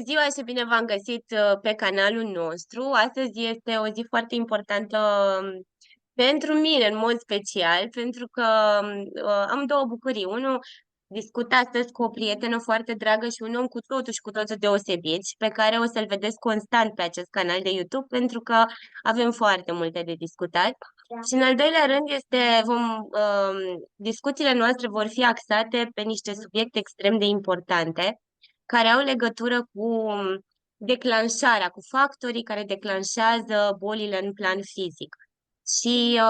ziua și bine v-am găsit pe canalul nostru. Astăzi este o zi foarte importantă pentru mine, în mod special, pentru că am două bucurii. Unul, discut astăzi cu o prietenă foarte dragă și un om cu totul deosebit și pe care o să-l vedeți constant pe acest canal de YouTube, pentru că avem foarte multe de discutat. Și în al doilea rând discuțiile noastre vor fi axate pe niște subiecte extrem de importante care au legătură cu cu factorii care declanșează bolile în plan fizic. Și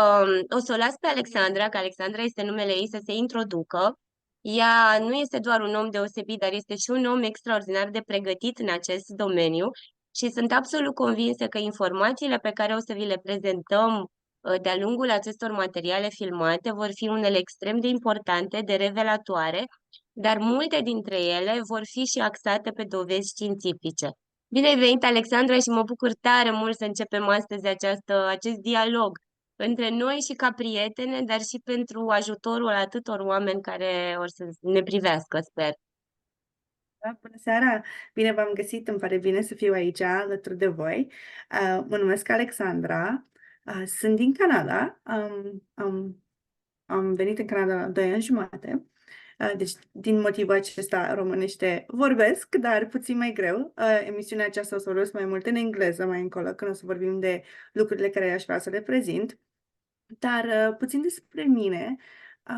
o să o las pe Alexandra, că Alexandra este numele ei, să se introducă. Ea nu este doar un om deosebit, dar este și un om extraordinar de pregătit în acest domeniu și sunt absolut convinsă că informațiile pe care o să vi le prezentăm de-a lungul acestor materiale filmate vor fi unele extrem de importante, de revelatoare, dar multe dintre ele vor fi și axate pe dovezi științifice. Bine ai venit, Alexandra, și mă bucur tare mult să începem astăzi acest dialog între noi și ca prietene, dar și pentru ajutorul atâtor oameni care or să ne privească, sper. Da, bună seara! Bine v-am găsit, îmi pare bine să fiu aici alături de voi. Mă numesc Alexandra, sunt din Canada, am venit în Canada la 2 ani jumate, deci din motivul acesta românește vorbesc, dar puțin mai greu. Emisiunea aceasta o să vorbesc mai mult în engleză mai încolo, când o să vorbim de lucrurile care aș vrea să le prezint. Dar puțin despre mine,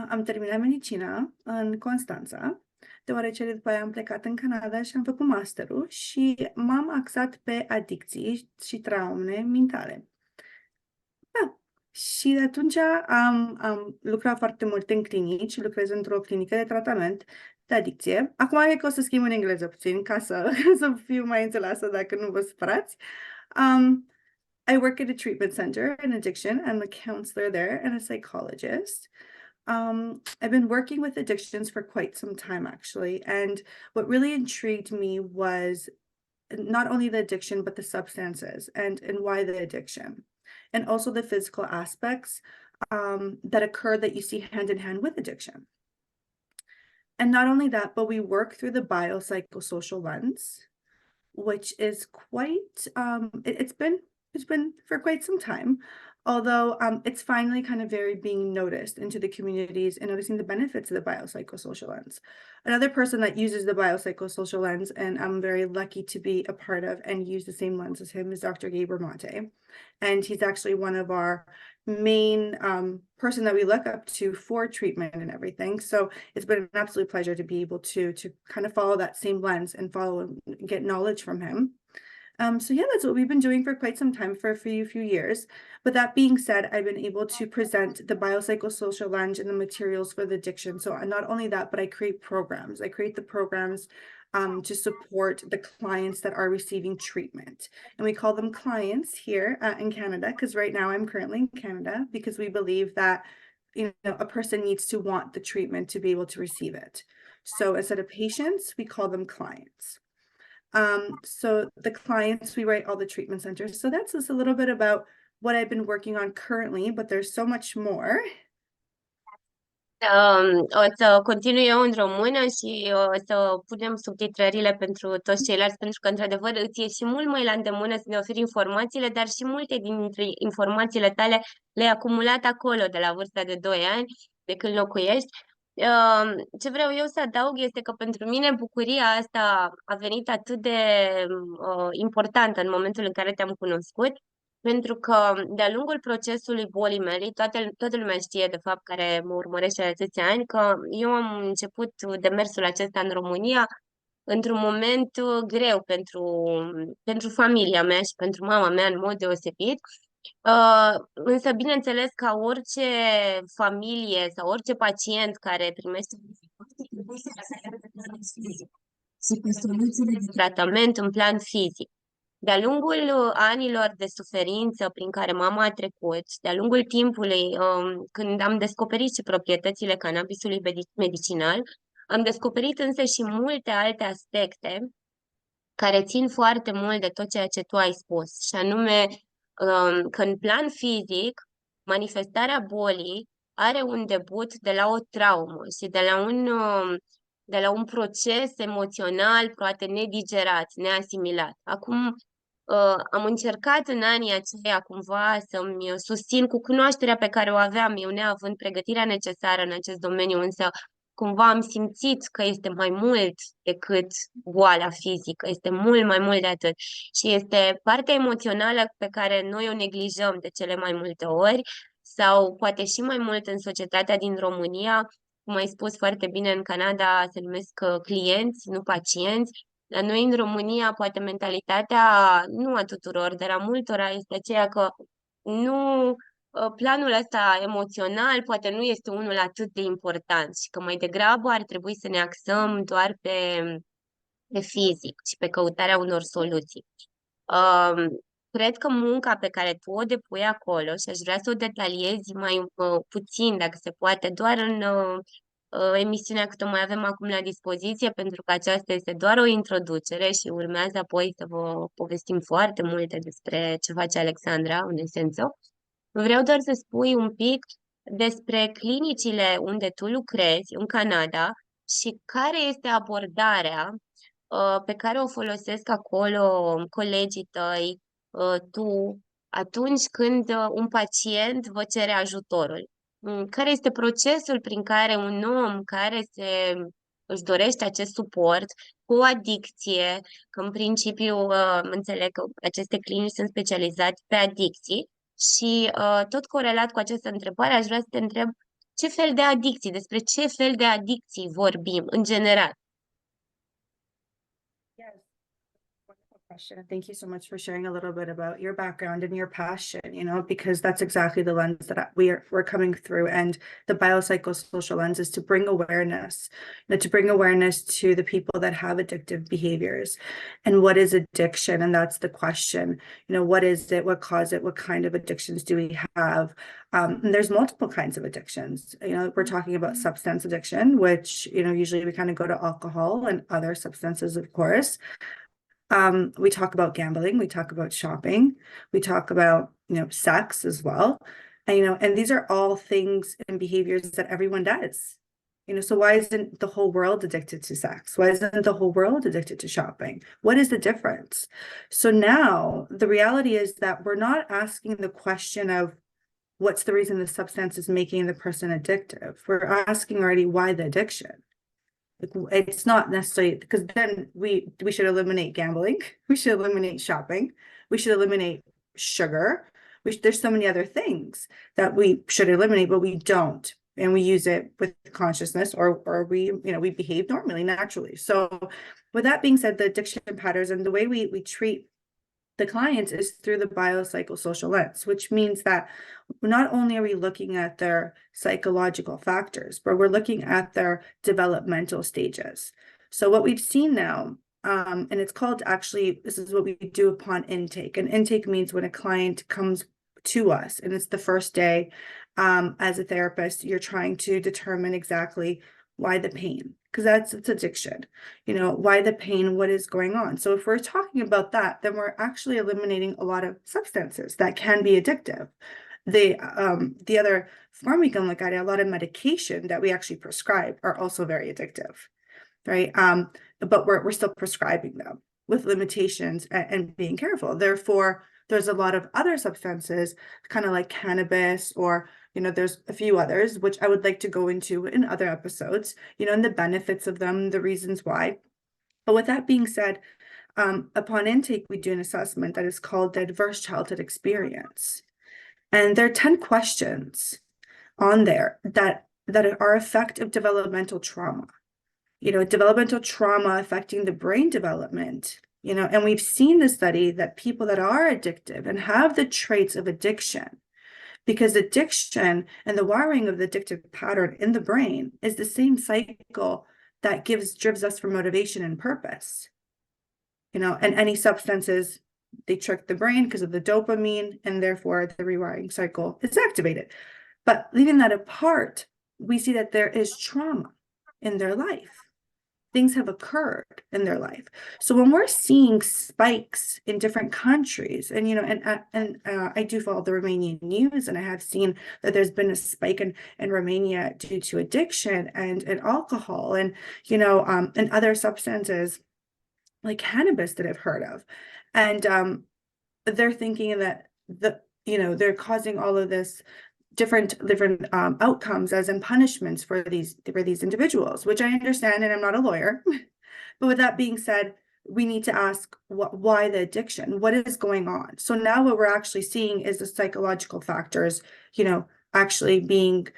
am terminat medicina în Constanța, deoarece după aia am plecat în Canada și am făcut masterul și m-am axat pe adicții și traume mentale. Da. Și de atunci am lucrat foarte mult în clinici, lucrez într-o clinică de tratament de adicție. Acum e că o să schimb în engleză puțin ca să fiu mai înțeleasă dacă nu vă supărați. I work at a treatment center in addiction. I'm a counselor there and a psychologist. I've been working with addictions for quite some time, actually. And what really intrigued me was not only the addiction, but the substances and why the addiction. And also the physical aspects that occur that you see hand in hand with addiction. And not only that, but we work through the biopsychosocial lens, which is quite, it's been for quite some time, although it's finally kind of very being noticed into the communities and noticing the benefits of the biopsychosocial lens. Another person that uses the biopsychosocial lens, and I'm very lucky to be a part of and use the same lens as him, is Dr. Gabriel Monte. And he's actually one of our main person that we look up to for treatment and everything. So it's been an absolute pleasure to be able to kind of follow that same lens and follow and get knowledge from him. So yeah, that's what we've been doing for quite some time, for a few years. But that being said, I've been able to present the biopsychosocial lens and the materials for the addiction. So not only that, but I create programs. I create the programs to support the clients that are receiving treatment. And we call them clients here in Canada, because right now I'm currently in Canada, because we believe that a person needs to want the treatment to be able to receive it. So instead of patients, we call them clients. So the clients, we write all the treatment centers. So that's just a little bit about what I've been working on currently, but there's so much more. O să continui eu în română și o să punem subtitrările pentru toți ceilalți, pentru că, într-adevăr, îți e și mult mai la îndemână să ne oferi informațiile, dar și multe dintre informațiile tale le-ai acumulat acolo de la vârsta de 2 ani, de când locuiești. Ce vreau eu să adaug este că pentru mine bucuria asta a venit atât de importantă în momentul în care te-am cunoscut, pentru că de-a lungul procesului bolii mele, toată lumea știe, de fapt, care mă urmărește de atâția ani, că eu am început demersul acesta în România într-un moment greu pentru familia mea și pentru mama mea în mod deosebit. Însă, bineînțeles, ca orice familie sau orice pacient care primește și pe soluțiile de tratament în plan fizic. De-a lungul anilor de suferință prin care mama a trecut, de-a lungul timpului, când am descoperit și proprietățile cannabisului medicinal, am descoperit însă și multe alte aspecte care țin foarte mult de tot ceea ce tu ai spus, și anume că în plan fizic, manifestarea bolii are un debut de la o traumă și de la un de la un proces emoțional, poate nedigerat, neasimilat. Acum, am încercat în anii aceia cumva să-mi susțin cu cunoașterea pe care o aveam, eu neavând pregătirea necesară în acest domeniu, însă cumva am simțit că este mai mult decât boala fizică, este mult mai mult de atât. Și este partea emoțională pe care noi o neglijăm de cele mai multe ori, sau poate și mai mult în societatea din România, cum ai spus foarte bine, în Canada se numesc clienți, nu pacienți. La noi în România, poate mentalitatea, nu a tuturor, dar a multora, este aceea că nu, planul ăsta emoțional poate nu este unul atât de important și că mai degrabă ar trebui să ne axăm doar pe fizic și pe căutarea unor soluții. Cred că munca pe care tu o depui acolo, și aș vrea să o detaliezi mai puțin, dacă se poate, doar în emisiunea cât o mai avem acum la dispoziție, pentru că aceasta este doar o introducere și urmează apoi să vă povestim foarte multe despre ce face Alexandra, în esență. Vreau doar să spui un pic despre clinicile unde tu lucrezi în Canada și care este abordarea pe care o folosesc acolo colegii tăi, tu, atunci când un pacient vă cere ajutorul. Care este procesul prin care un om care își dorește acest suport cu o adicție, că în principiu înțeleg că aceste clinici sunt specializate pe adicții și tot corelat cu această întrebare aș vrea să te întreb ce fel de adicții, despre ce fel de adicții vorbim în general. Yes. Wonderful question. And thank you so much for sharing a little bit about your background and your passion, because that's exactly the lens that we're coming through. And the biopsychosocial lens is to bring awareness, to bring awareness to the people that have addictive behaviors. And what is addiction? And that's the question. What is it? What causes it? What kind of addictions do we have? And there's multiple kinds of addictions. We're talking about substance addiction, which, usually we kind of go to alcohol and other substances, of course. We talk about gambling, we talk about shopping, we talk about, sex as well. And these are all things and behaviors that everyone does. So why isn't the whole world addicted to sex? Why isn't the whole world addicted to shopping? What is the difference? So now the reality is that we're not asking the question of what's the reason the substance is making the person addictive. We're asking already why the addiction. It's not necessarily, because then we should eliminate gambling, we should eliminate shopping, we should eliminate sugar. There's so many other things that we should eliminate, but we don't, and we use it with consciousness, or we behave normally, naturally. So with that being said, the addiction patterns and the way we treat the clients is through the biopsychosocial lens, which means that not only are we looking at their psychological factors, but we're looking at their developmental stages. So what we've seen now, and it's called, actually, this is what we do upon intake. And intake means when a client comes to us, and it's the first day, as a therapist, you're trying to determine exactly why the pain, because it's addiction, why the pain, what is going on. So if we're talking about that, then we're actually eliminating a lot of substances that can be addictive. The other form we can look at, a lot of medication that we actually prescribe are also very addictive, right? But we're still prescribing them with limitations and being careful. Therefore, there's a lot of other substances, kind of like cannabis, or there's a few others, which I would like to go into in other episodes, and the benefits of them, the reasons why. But with that being said, upon intake, we do an assessment that is called the Adverse Childhood Experience. And there are 10 questions on there that are effect of developmental trauma. Developmental trauma affecting the brain development. And we've seen the study that people that are addictive and have the traits of addiction, because addiction and the wiring of the addictive pattern in the brain is the same cycle that drives us for motivation and purpose. And any substances, they trick the brain because of the dopamine, and therefore the rewiring cycle is activated. But leaving that apart, we see that there is trauma in their life. things have occurred in their life. So when we're seeing spikes in different countries, and I do follow the Romanian news, and I have seen that there's been a spike in Romania due to addiction and alcohol and and other substances like cannabis that I've heard of, and they're thinking that they're causing all of this different outcomes as in punishments for these individuals, which I understand, and I'm not a lawyer. But with that being said, we need to ask why the addiction, what is going on? So now what we're actually seeing is the psychological factors, actually being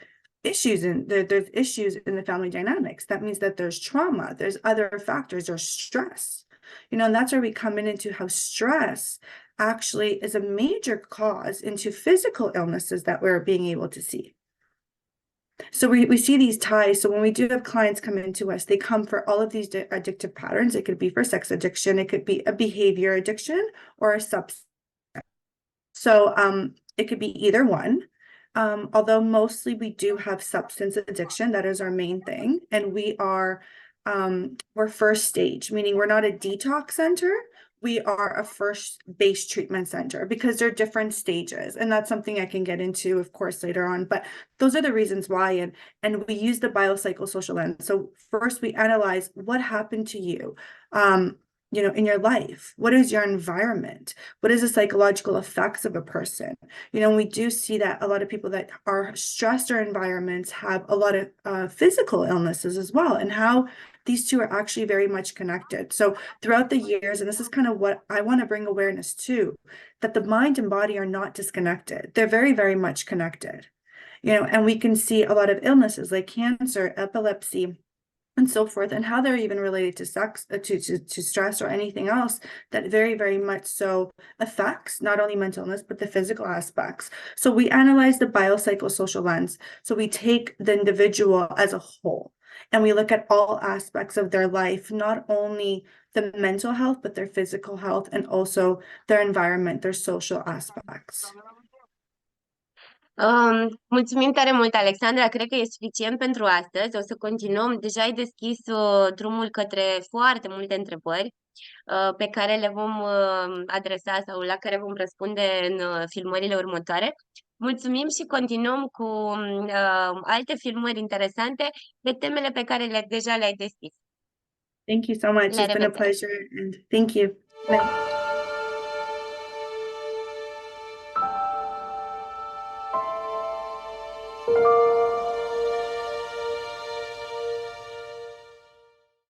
issues there's issues in the family dynamics. That means that there's trauma, there's other factors, there's stress, and that's where we come into how stress actually is a major cause into physical illnesses that we're being able to see. So we see these ties. So when we do have clients come into us, they come for all of these addictive patterns. It could be for sex addiction, it could be a behavior addiction, or a substance. So it could be either one. Although mostly we do have substance addiction, that is our main thing. And we're first stage, meaning we're not a detox center. We are a first base treatment center because they're different stages. And that's something I can get into, of course, later on. But those are the reasons why. And we use the biopsychosocial lens. So first we analyze what happened to you, in your life. What is your environment? What is the psychological effects of a person? We do see that a lot of people that are stressed or environments have a lot of physical illnesses as well, and how these two are actually very much connected. So throughout the years, and this is kind of what I want to bring awareness to, that the mind and body are not disconnected. They're very, very much connected. And we can see a lot of illnesses like cancer, epilepsy, and so forth, and how they're even related to sex, to stress or anything else that very, very much so affects not only mental illness, but the physical aspects. So we analyze the biopsychosocial lens. So we take the individual as a whole, and we look at all aspects of their life, not only the mental health, but their physical health, and also their environment, their social aspects. Mulțumim tare mult, Alexandra. Cred că e suficient pentru astăzi. O să continuăm. Deja ai deschis drumul către foarte multe întrebări pe care le vom adresa sau la care vom răspunde în filmările următoare. Mulțumim și continuăm cu alte filmări interesante pe temele pe care deja le-ai deschis. Thank you so much. La It's been a revedere! pleasure, and thank you. Bye.